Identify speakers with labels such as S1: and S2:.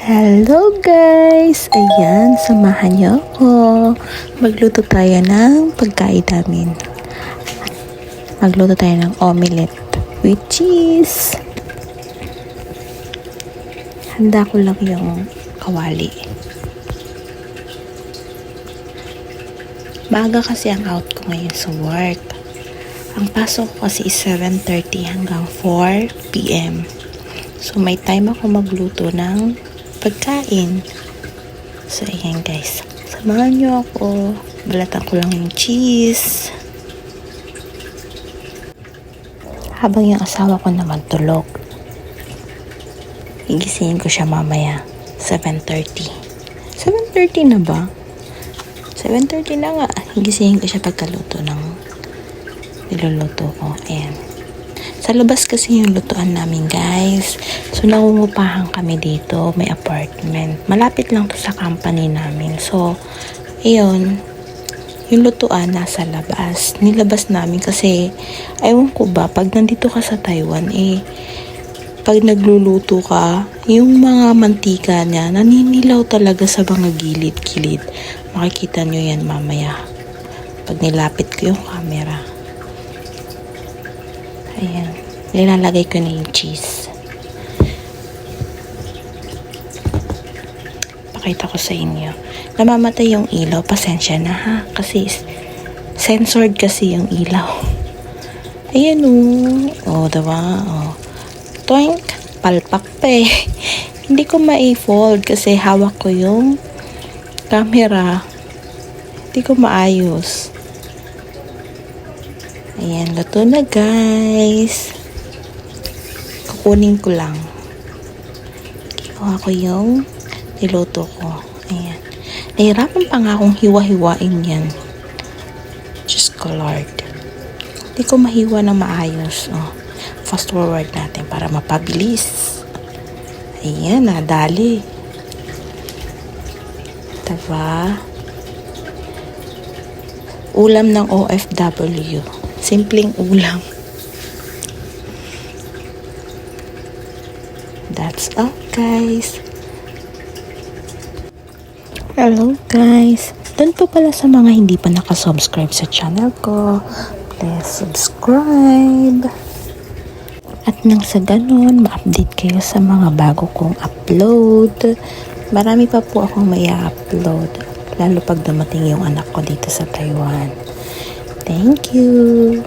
S1: Hello guys! Ayan, samahan niyo ako. Magluto tayo ng pagkain namin. Magluto tayo ng omelette with cheese. Handa ko lang yung kawali. Maaga kasi ang out ko ngayon sa work. Ang pasok ko kasi is 7:30 hanggang 4 p.m. So may time ako magluto ng pagkain. So ayan guys, samahan nyo ako. Balatan ko lang yung cheese. Habang yung asawa ko naman tulog, igisingin ko siya mamaya 7:30. 7:30 na ba? 7:30 na nga. Igisingin ko siya pagkaluto ng niluluto ko. Ayan. Sa labas kasi yung lutuan namin guys. So nangungupahan kami dito. May apartment. Malapit lang to sa company namin. So, ayun. Yung lutuan nasa labas. Nilabas namin kasi, ewan ko ba, pag nandito ka sa Taiwan, pag nagluluto ka, yung mga mantika niya, naninilaw talaga sa mga gilid-gilid. Makikita nyo yan mamaya. Pag nilapit ko yung camera. Ayan. Nilalagay ko na yung cheese. Pakita ko sa inyo. Namamatay yung ilaw. Pasensya na ha. Kasi censored kasi yung ilaw. Ayan o. O, diba? O. Toink. Palpak pa eh. Hindi ko ma-fold kasi hawak ko yung camera. Hindi ko maayos. Ayan, luto na guys. Kukunin ko lang. Kinuha ko yung niluto ko. Ayan. Nahirapan pa nga akong hiwa-hiwain yan. Diyos ko Lord. Hindi ko mahiwa na maayos. Oh. Fast forward natin para mapabilis. Ayan, nadali. Diba? Ulam ng OFW. Simpleng ulam. That's all guys. Hello guys. Doon po pala sa mga hindi pa nakasubscribe sa channel ko, please subscribe. At nang sa ganun, ma-update kayo sa mga bago kong upload. Marami pa po akong may upload. Lalo pag dumating yung anak ko dito sa Taiwan. Thank you.